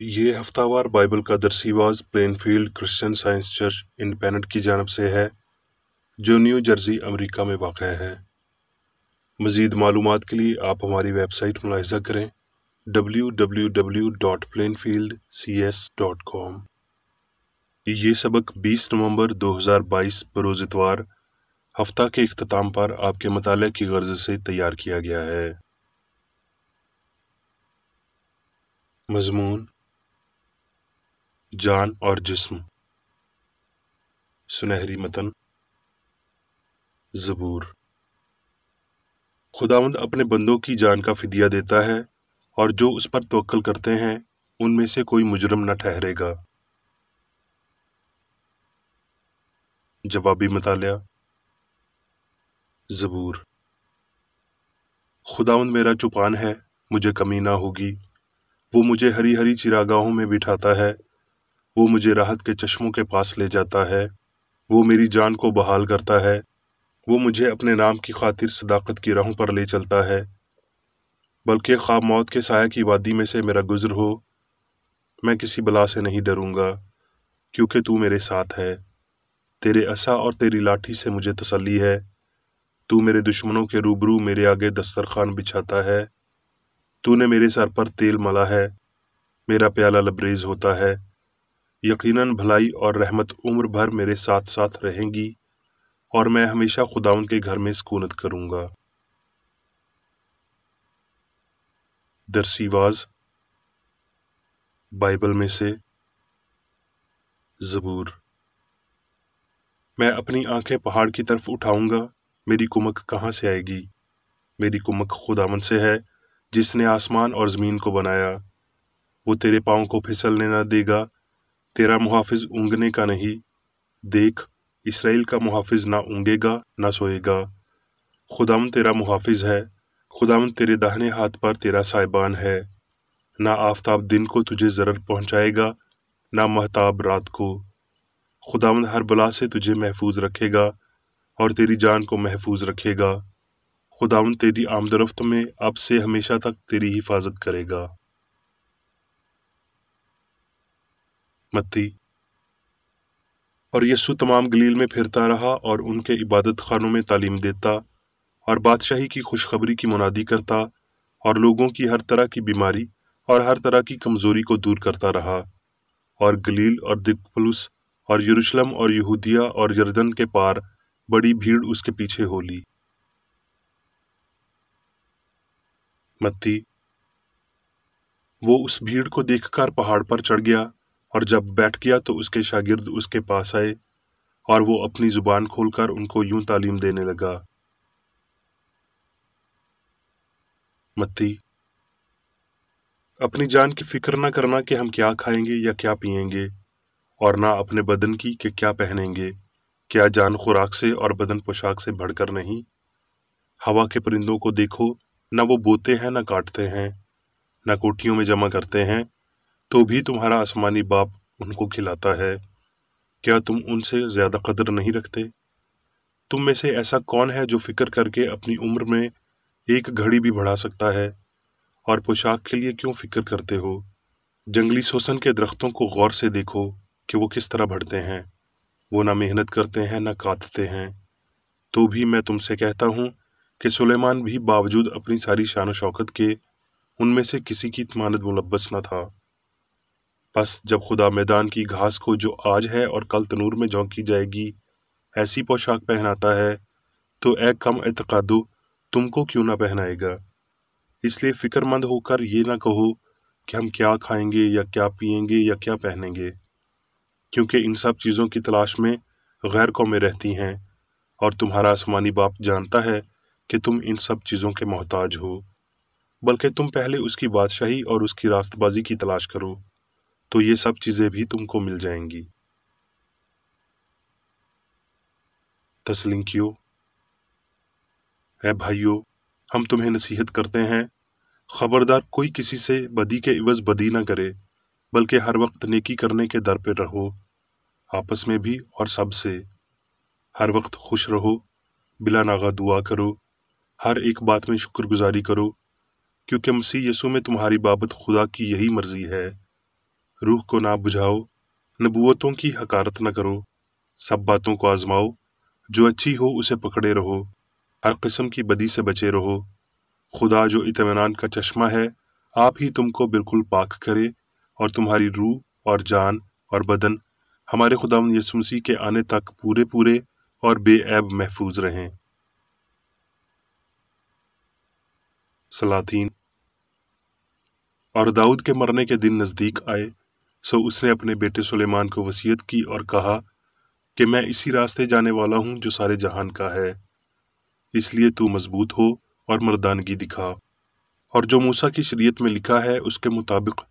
یہ ہفتہ وار بائبل کا درسی واز Plainfield Christian Science Church Independent کی جانب سے ہے جو نیو جرسی امریکہ میں واقع ہے۔ مزید معلومات کے لیے آپ ہماری ویب سائٹ ملاحظہ کریں www.plainfieldcs.com۔ یہ سبق 20 نومبر 2022 بروز اتوار ہفتہ کے اختتام پر آپ کے مطالعہ کی غرض سے تیار کیا گیا ہے۔ مضمون: جان اور جسم۔ سنہری متن: زبور۔ خداوند اپنے بندوں کی جان کا فدیہ دیتا ہے اور جو اس پر توکل کرتے ہیں ان میں سے کوئی مجرم نہ ٹھہرے گا۔ جوابی مطالعہ: زبور۔ خداوند میرا چوپان ہے، مجھے کمی نہ ہوگی۔ وہ مجھے ہری ہری چراگاہوں میں بٹھاتا ہے، وہ مجھے راحت کے چشموں کے پاس لے جاتا ہے، وہ میری جان کو بحال کرتا ہے، وہ مجھے اپنے نام کی خاطر صداقت کی راہوں پر لے چلتا ہے۔ بلکہ خواہ موت کے سایہ کی وادی میں سے میرا گزر ہو، میں کسی بلا سے نہیں ڈروں گا، کیونکہ تو میرے ساتھ ہے۔ تیرے عصا اور تیری لاٹھی سے مجھے تسلی ہے۔ تو میرے دشمنوں کے روبرو میرے آگے دسترخوان بچھاتا ہے۔ تو نے میرے سر پر تیل ملا ہے، میرا پیالہ لبریز ہوتا ہے۔ یقیناً بھلائی اور رحمت عمر بھر میرے ساتھ ساتھ رہیں گی، اور میں ہمیشہ خداوند کے گھر میں سکونت کروں گا۔ درسی واز بائبل میں سے زبور۔ میں اپنی آنکھیں پہاڑ کی طرف اٹھاؤں گا، میری کمک کہاں سے آئے گی؟ میری کمک خداوند سے ہے جس نے آسمان اور زمین کو بنایا۔ وہ تیرے پاؤں کو پھسلنے نہ دے گا، تیرا محافظ اونگنے کا نہیں۔ دیکھ، اسرائیل کا محافظ نہ اونگے گا نہ سوئے گا۔ خداوند تیرا محافظ ہے، خداوند تیرے داہنے ہاتھ پر تیرا سائبان ہے۔ نہ آفتاب دن کو تجھے ضرر پہنچائے گا، نہ مہتاب رات کو۔ خداوند ہر بلا سے تجھے محفوظ رکھے گا اور تیری جان کو محفوظ رکھے گا۔ خداوند تیری آمد و رفت میں اب سے ہمیشہ تک تیری حفاظت کرے گا۔ متی۔ اور یسوع تمام گلیل میں پھرتا رہا اور ان کے عبادت خانوں میں تعلیم دیتا اور بادشاہی کی خوشخبری کی منادی کرتا اور لوگوں کی ہر طرح کی بیماری اور ہر طرح کی کمزوری کو دور کرتا رہا۔ اور گلیل اور دکپلس اور یروشلم اور یہودیہ اور یردن کے پار بڑی بھیڑ اس کے پیچھے ہو لی۔ متی۔ وہ اس بھیڑ کو دیکھ کر پہاڑ پر چڑھ گیا، اور جب بیٹھ گیا تو اس کے شاگرد اس کے پاس آئے، اور وہ اپنی زبان کھول کر ان کو یوں تعلیم دینے لگا۔ متی۔ اپنی جان کی فکر نہ کرنا کہ ہم کیا کھائیں گے یا کیا پیئیں گے، اور نہ اپنے بدن کی کہ کیا پہنیں گے۔ کیا جان خوراک سے اور بدن پوشاک سے بڑھ کر نہیں؟ ہوا کے پرندوں کو دیکھو، نہ وہ بوتے ہیں نہ کاٹتے ہیں، نہ کوٹھیوں میں جمع کرتے ہیں، تو بھی تمہارا آسمانی باپ ان کو کھلاتا ہے۔ کیا تم ان سے زیادہ قدر نہیں رکھتے؟ تم میں سے ایسا کون ہے جو فکر کر کے اپنی عمر میں ایک گھڑی بھی بڑھا سکتا ہے؟ اور پوشاک کے لیے کیوں فکر کرتے ہو؟ جنگلی سوسن کے درختوں کو غور سے دیکھو کہ وہ کس طرح بڑھتے ہیں۔ وہ نہ محنت کرتے ہیں نہ کاٹتے ہیں۔ تو بھی میں تم سے کہتا ہوں کہ سلیمان بھی باوجود اپنی ساری شان و شوکت کے ان میں سے کسی کی مانند ملبس نہ تھا۔ بس جب خدا میدان کی گھاس کو جو آج ہے اور کل تنور میں جھونکی جائے گی ایسی پوشاک پہناتا ہے، تو اے کم اعتقادو، تم کو کیوں نہ پہنائے گا؟ اس لیے فکر مند ہو کر یہ نہ کہو کہ ہم کیا کھائیں گے یا کیا پیئیں گے یا کیا پہنیں گے، کیونکہ ان سب چیزوں کی تلاش میں غیر قومیں رہتی ہیں، اور تمہارا آسمانی باپ جانتا ہے کہ تم ان سب چیزوں کے محتاج ہو۔ بلکہ تم پہلے اس کی بادشاہی اور اس کی راست بازی کی تلاش کرو، تو یہ سب چیزیں بھی تم کو مل جائیں گی۔ تسلنکیو۔ اے بھائیو، ہم تمہیں نصیحت کرتے ہیں، خبردار کوئی کسی سے بدی کے عوض بدی نہ کرے، بلکہ ہر وقت نیکی کرنے کے در پہ رہو، آپس میں بھی اور سب سے۔ ہر وقت خوش رہو، بلا ناغہ دعا کرو، ہر ایک بات میں شکر گزاری کرو، کیونکہ مسیح یسوع میں تمہاری بابت خدا کی یہی مرضی ہے۔ रूह को ना बुझाओ, नबूवतों की हकारत न करो, सब बातों को आजमाओ, जो अच्छी हो उसे पकड़े रहो, हर किस्म की बदी से बचे रहो। खुदा जो इत्मीनान का चश्मा है, आप ही तुमको बिल्कुल पाक करे और तुम्हारी रूह और जान और बदन हमारे खुदावंद यीशु मसीह के आने तक पूरे पूरे और बेऐब महफूज रहें। सलातीन। और दाऊद के मरने के दिन नज़दीक आए, सो उसने अपने बेटे सुलेमान को वसीयत की और कहा कि मैं इसी रास्ते जाने वाला हूँ जो सारे जहान का है, इसलिए तू मजबूत हो और मर्दानगी दिखा। और जो मूसा की शरीयत में लिखा है उसके मुताबिक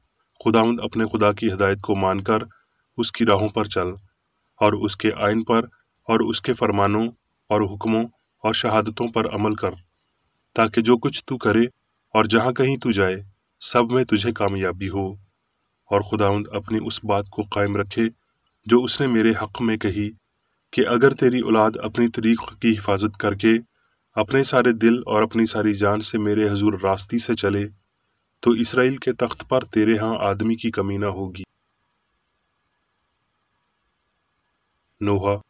खुदावंद अपने खुदा की हिदायत को मानकर उसकी राहों पर चल, और उसके आइन पर और उसके फरमानों और हुक्मों और शहादतों पर अमल कर, ताकि जो कुछ तू करे और जहाँ कहीं तू जाए सब में तुझे कामयाबी हो। और खुदावंद अपनी उस बात को कायम रखे जो उसने मेरे हक़ में कही कि अगर तेरी औलाद अपनी तरीक़ की हिफाजत करके अपने सारे दिल और अपनी सारी जान से मेरे हजूर रास्ती से चले, तो इसराइल के तख्त पर तेरे यहाँ आदमी की कमी न होगी। नोहा।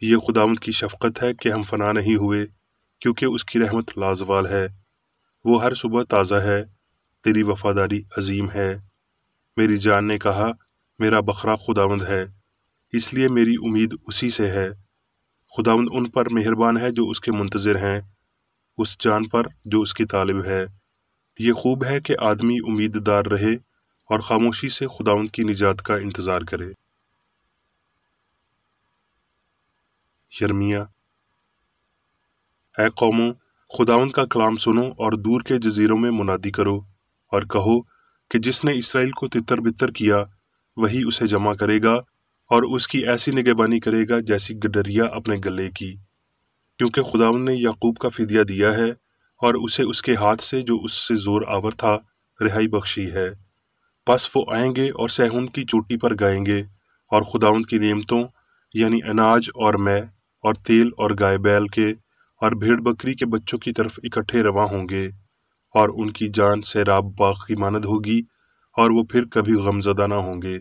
ये खुदावंद की शफ़क़त है कि हम फना नहीं हुए, क्योंकि उसकी रहमत लाजवाल है, वो हर सुबह ताज़ा है, तेरी वफादारी अजीम है। मेरी जान ने कहा, मेरा बकरा खुदावंद है, इसलिए मेरी उम्मीद उसी से है। खुदावंद उन पर मेहरबान है जो उसके मुंतज़िर हैं, उस जान पर जो उसकी तालिब है। ये खूब है कि आदमी उम्मीददार रहे और खामोशी से खुदावंद की निजात का इंतज़ार करे। यर्मिया। ऐ कौमों, खुदावंद का कलाम सुनो और दूर के जजीरों में मुनादी करो और कहो कि जिसने इसराइल को तितर बितर किया वही उसे जमा करेगा और उसकी ऐसी निगहबानी करेगा जैसी गडरिया अपने गले की, क्योंकि खुदावंद ने याकूब का फिदिया दिया है और उसे उसके हाथ से जो उससे जोर आवर था रिहाई बख्शी है। बस वो आएंगे और सहून की चोटी पर गाएंगे और खुदावंद की नेमतों यानी अनाज और मै और तेल और गाय बैल के और भेड़ बकरी के बच्चों की तरफ इकट्ठे रवा होंगे, और उनकी जान सैराब बाग की मानद होगी और वो फिर कभी गमज़दा ना होंगे।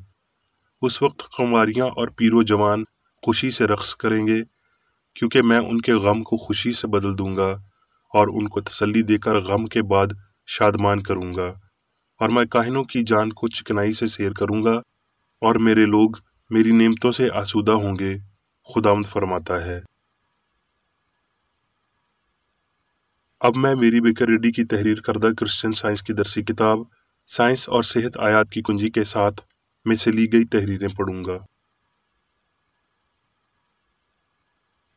उस वक्त कुंवारियाँ और पीरो जवान खुशी से रक्स करेंगे, क्योंकि मैं उनके गम को खुशी से बदल दूंगा और उनको तसल्ली देकर गम के बाद शादमान करूंगा। और मैं काहिनों की जान को चिकनाई से सैर करूंगा और मेरे लोग मेरी नेमतों से आसूदा होंगे, खुदावंद फरमाता है। अब मैं मेरी बेकर रेड्डी की तहरीर करदा क्रिश्चियन साइंस की दरसी किताब साइंस और सेहत आयात की कुंजी के साथ में से ली गई तहरीरें पढ़ूंगा।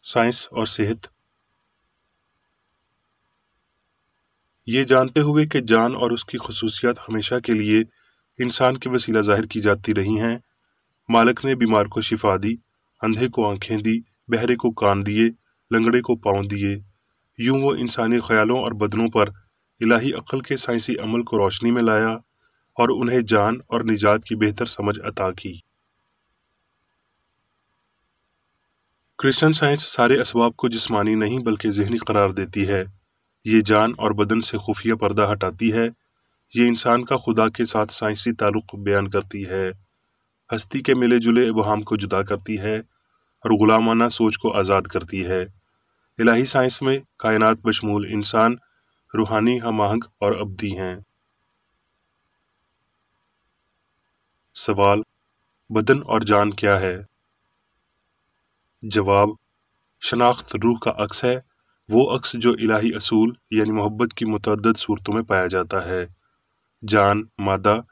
साइंस और सेहत। ये जानते हुए कि जान और उसकी खसूसियात हमेशा के लिए इंसान के वसीला जाहिर की जाती रही हैं, मालिक ने बीमार को शिफा दी, अंधे को आंखें दी, बहरे को कान दिए, लंगड़े को पाँव दिए। यूं वो इंसानी ख्यालों और बदनों पर इलाही अक्ल के साइंसी अमल को रोशनी में लाया और उन्हें जान और निजात की बेहतर समझ अता की। क्रिश्चियन साइंस सारे असबाब को जिस्मानी नहीं बल्कि ज़हनी करार देती है। ये जान और बदन से खुफिया पर्दा हटाती है। ये इंसान का खुदा के साथ साइंसी ताल्लुक बयान करती है, हस्ती के मिले जुले इबहाम को जुदा करती है और गुलामाना सोच को आज़ाद करती है। इलाही साइंस में कायनात बशमूल इंसान रूहानी, हम-आहंग और अब्दी हैं। सवाल: बदन और जान क्या है? जवाब: शनाख्त रूह का अक्स है, वो अक्स जो इलाही असूल यानी मोहब्बत की मुतअद्दिद सूरतों में पाया जाता है। जान, मादा,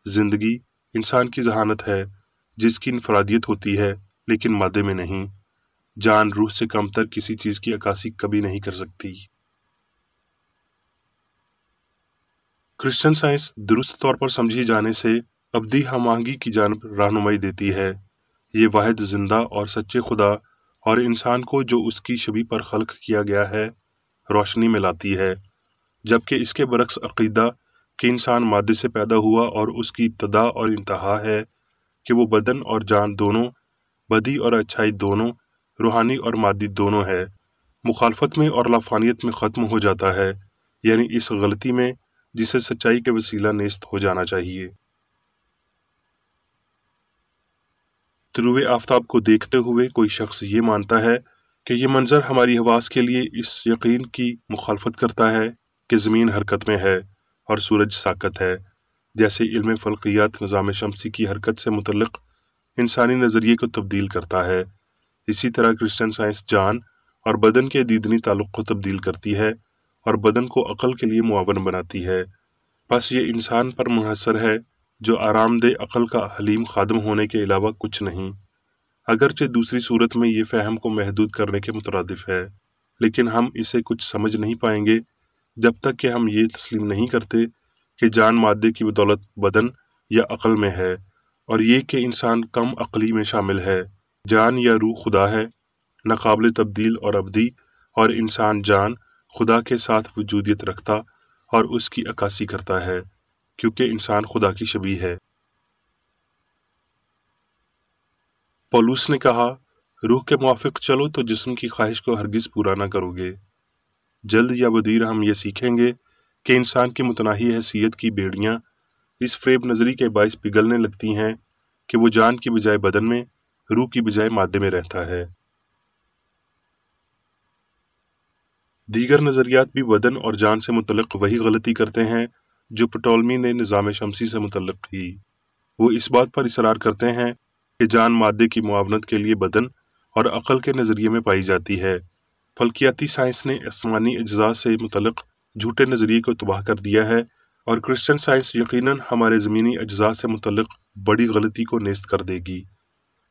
जिंदगी इंसान की जहानत है जिसकी इनफरादियत होती है लेकिन मादे में नहीं। जान रूह से कमतर किसी चीज की अक्कासी कभी नहीं कर सकती। क्रिश्चियन साइंस दुरुस्त तौर पर समझी जाने से अब्दी हम-आहंगी की जानब रहनुमाई देती है। ये वाहिद जिंदा और सच्चे खुदा और इंसान को जो उसकी शबीह पर खल्क किया गया है रोशनी में लाती है, जबकि इसके बरक्स अकीदा कि इंसान मादे से पैदा हुआ और उसकी इब्तदा और इंतहा है कि वो बदन और जान दोनों, बदी और अच्छाई दोनों, रूहानी और मादी दोनों है, मुखालफत में और लाफानियत में ख़त्म हो जाता है, यानी इस गलती में जिसे सच्चाई के वसीला नेस्त हो जाना चाहिए। طلوع आफ्ताब को देखते हुए कोई शख्स ये मानता है कि ये मंजर हमारी हवास के लिए इस यकीन की मुखालफत करता है कि ज़मीन हरकत में है और सूरज साकत है, जैसे इल्म फ़ल्कियात निज़ाम शमसी की हरकत से मुतल्लिक़ इंसानी नज़रिए को तब्दील करता है। इसी तरह क्रिश्चियन साइंस जान और बदन के दीदनी ताल्लुक़ को तब्दील करती है और बदन को अक़ल के लिए मुआवन बनाती है। बस ये इंसान पर मुनहसर है, जो आरामदेह अक़ल का हलीम खादम होने के अलावा कुछ नहीं। अगरचे दूसरी सूरत में ये फ़हम को महदूद करने के मुतरादिफ है, लेकिन हम इसे कुछ समझ नहीं पाएंगे जब तक कि हम ये तस्लीम नहीं करते कि जान मादे की बदौलत बदन या अक़ल में है, और ये कि इंसान कम अक़ली में शामिल है। जान या रूह खुदा है, नाकाबिल तब्दील और अबदी, और इंसान जान खुदा के साथ वजूदियत रखता और उसकी अक्कासी करता है, क्योंकि इंसान खुदा की शबीह है। पौलुस ने कहा, रूह के मुआफिक चलो तो जिस्म की ख्वाहिश को हरगिज़ पूरा न करोगे। जल्द या बदीर हम ये सीखेंगे कि इंसान की मुतनाही हैसियत की बेड़ियाँ इस फ़रेब नज़री के बाइस पिघलने लगती हैं कि वो जान की बजाय बदन में, रूह की बजाय मादे में रहता है। दीगर नज़रियात भी बदन और जान से मुतल्लिक़ वही गलती करते हैं जो पटोलमी ने निज़ाम शमसी से मुतल्लिक़ की। वो इस बात पर इसरार करते हैं कि जान मादे की मुआवनत के लिए बदन और अक़ल के नज़रिए में पाई जाती है। फल्कियाती साइंस ने आसमानी अज्जा से मुतल्लिक़ झूठे नज़रिए को तबाह कर दिया है, और क्रिश्चियन साइंस यकीनन हमारे ज़मीनी अज्जा से मुतल्लिक़ बड़ी गलती को नेस्त कर देगी।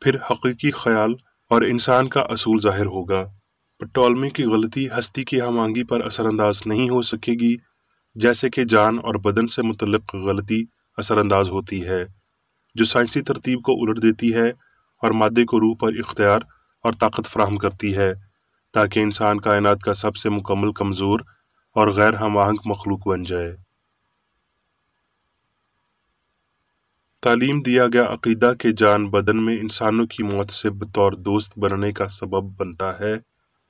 फिर हकीकी ख्याल और इंसान का असूल ज़ाहिर होगा। पटोलमी की गलती हस्ती की हमआंगी पर असरअंदाज नहीं हो सकेगी, जैसे कि जान और बदन से मुतल्लिक़ गलती असरअंदाज होती है, जो साइंसी तरतीब को उलट देती है और मादे को रूह पर इख्तियार और ताकत फराहम करती है, ताकि इंसान कायनात का सबसे मुकम्मल कमज़ोर और गैर हमआहंग मखलूक बन जाए। तालीम दिया गया अक़ीदा के जान बदन में इंसानों की मौत से बतौर दोस्त बनने का सबब बनता है,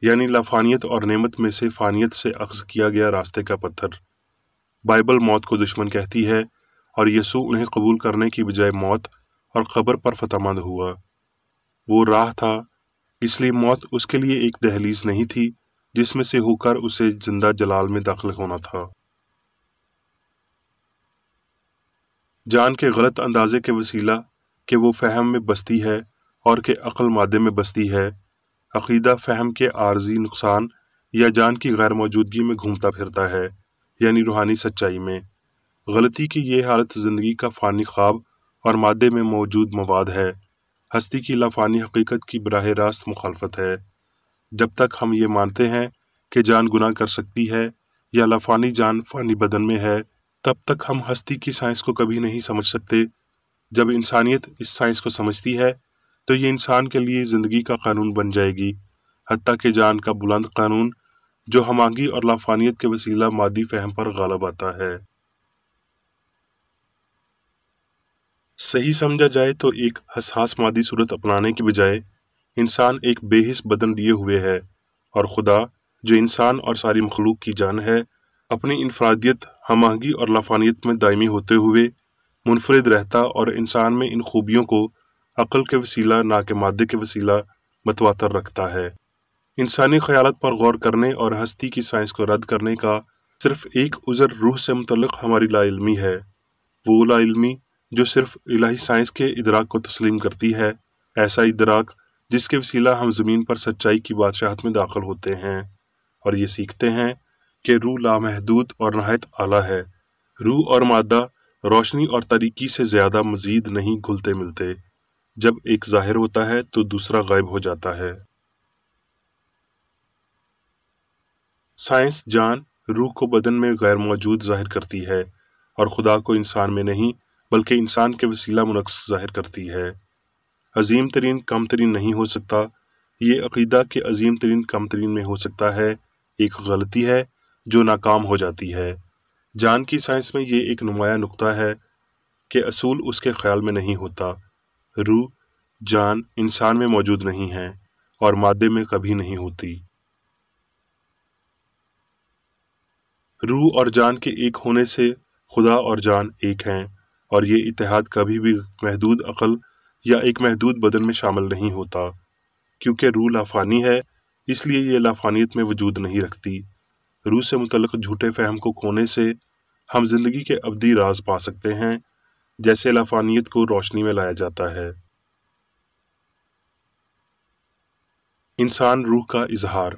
यानी लाफानियत और नेमत में से फ़ानियत से अख्ज़ किया गया रास्ते का पत्थर। बाइबल मौत को दुश्मन कहती है, और यसू उन्हें कबूल करने की बजाय मौत और क़ब्र पर फ़तहमंद हुआ। वो राह था, इसलिए मौत उसके लिए एक दहलीज़ नहीं थी जिसमें से होकर उसे जिंदा जलाल में दाखिल होना था। जान के गलत अंदाजे के वसीला कि वो फ़हम में बसती है और कि अक़ल मादे में बसती है। अक़ीदा फ़हम के आर्जी नुकसान या जान की गैर मौजूदगी में घूमता फिरता है, यानी रूहानी सच्चाई में। गलती की ये हालत ज़िंदगी का फ़ानी ख्वाब और मादे में मौजूद मवाद है। हस्ती की लाफ़ानी हकीकत की बराह रास्त मुखालफत है। जब तक हम ये मानते हैं कि जान गुनाह कर सकती है या लाफ़ानी जान फ़ानी बदन में है, तब तक हम हस्ती की साइंस को कभी नहीं समझ सकते। जब इंसानियत इस साइंस को समझती है, तो ये इंसान के लिए ज़िंदगी का कानून बन जाएगी, हत्ता कि जान का बुलंद कानून, जो हमागी और लाफ़ानियत के वसीला मादी फ़हम पर गालिब आता है। सही समझा जाए तो एक हसास मादी सूरत अपनाने की बजाय इंसान एक बेहिस बदन लिए हुए है, और खुदा, जो इंसान और सारी मखलूक की जान है, अपनी इनफरादियत, हमआहंगी और लाफानियत में दायमी होते हुए मुनफरिद रहता और इंसान में इन खूबियों को अक़ल के वसीला ना के मादे के वसीला मतवातर रखता है। इंसानी ख्यालात पर गौर करने और हस्ती की साइंस को रद्द करने का सिर्फ एक उज़र रूह से मुतल्लिक़ हमारी लाइल्मी है, वो लाइल्मी जो सिर्फ इलाही साइंस के इदराक को तस्लीम करती है, ऐसा इदराक जिसके वसीला हम ज़मीन पर सच्चाई की बादशाहत में दाखिल होते हैं और ये सीखते हैं कि रूह लामहदूद और नहायत आला है। रूह और मादा रोशनी और तारीकी से ज़्यादा मज़ीद नहीं घुलते मिलते। जब एक ज़ाहिर होता है तो दूसरा गायब हो जाता है। साइंस जान रूह को बदन में गैर मौजूद ज़ाहिर करती है और खुदा को इंसान में नहीं बल्कि इंसान के वसीला मुनक्स ज़ाहिर करती है। अजीम तरीन कम तरीन नहीं हो सकता। ये अक़ीदा के अजीम तरीन कम तरीन में हो सकता है एक गलती है जो नाकाम हो जाती है। जान की साइंस में ये एक नुमाया नुक्ता है कि असूल उसके ख्याल में नहीं होता। रूह जान इंसान में मौजूद नहीं है और मादे में कभी नहीं होती। रूह और जान के एक होने से खुदा और जान एक हैं, और ये इत्तेहाद कभी भी महदूद अक़ल یا ایک محدود بدن میں شامل نہیں ہوتا، کیونکہ روح لافانی ہے، اس لیے یہ لافانیت میں وجود نہیں رکھتی۔ روح سے متعلق جھوٹے فہم کو کھونے سے ہم زندگی کے ابدی راز پا سکتے ہیں، جیسے لافانیت کو روشنی میں لایا جاتا ہے۔ انسان روح کا اظہار۔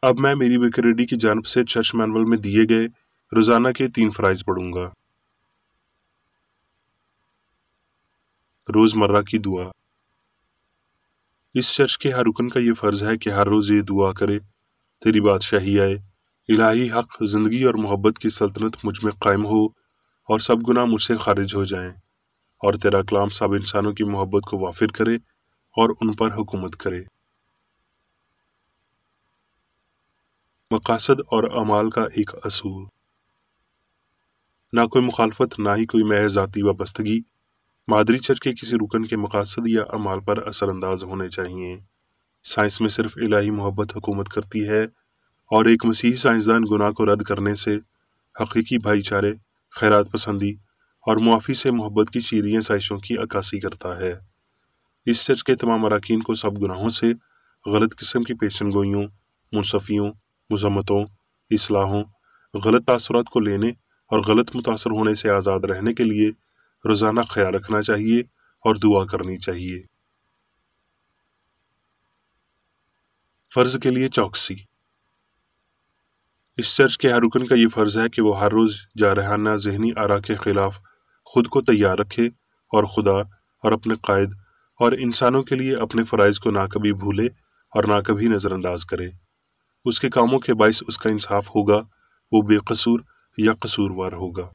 اب میں میری ویکیپیڈیا کی جانب سے چرچ مینول میں دیے گئے روزانہ کے 3 فرائض پڑھوں گا۔ روزمرہ کی دعا۔ اس چرچ کے ہر رکن کا یہ فرض ہے کہ ہر روز یہ دعا کرے: تیری بادشاہی آئے، الہی حق، زندگی اور محبت کی سلطنت مجھ میں قائم ہو اور سب گناہ مجھ سے خارج ہو جائیں، اور تیرا کلام سب انسانوں کی محبت کو وافر کرے اور ان پر حکومت کرے۔ مقاصد اور اعمال کا ایک اصول۔ نہ کوئی مخالفت، نہ ہی کوئی محض ذاتی وابستگی مادری چرچ کے کسی رکن کے مقاصد یا اعمال پر اثر انداز ہونے چاہیے۔ سائنس میں صرف الہی محبت حکومت کرتی ہے، اور ایک مسیحی سائنسدان گناہ کو رد کرنے سے، حقیقی بھائی چارے، خیرات پسندی اور معافی سے محبت کی چیریں سازشوں کی عکاسی کرتا ہے۔ اس چرچ کے تمام اراکین کو سب گناہوں سے، غلط قسم کی پیشن گوئیوں، منصفیوں، مذمتوں، اصلاحوں، غلط تاثرات کو لینے اور غلط متاثر ہونے سے آزاد رہنے کے لیے روزانہ خیال رکھنا چاہیے اور دعا کرنی چاہیے۔ فرض کے لیے چوکسی۔ اس چرچ کے ہر رکن کا یہ فرض ہے کہ وہ ہر روز جارحانہ ذہنی آرا کے خلاف خود کو تیار رکھے اور خدا اور اپنے قائد اور انسانوں کے لیے اپنے فرائض کو نہ کبھی بھولے اور نہ کبھی نظر انداز کرے۔ اس کے کاموں کے باعث اس کا انصاف ہوگا، وہ بے قصور یا قصوروار ہوگا۔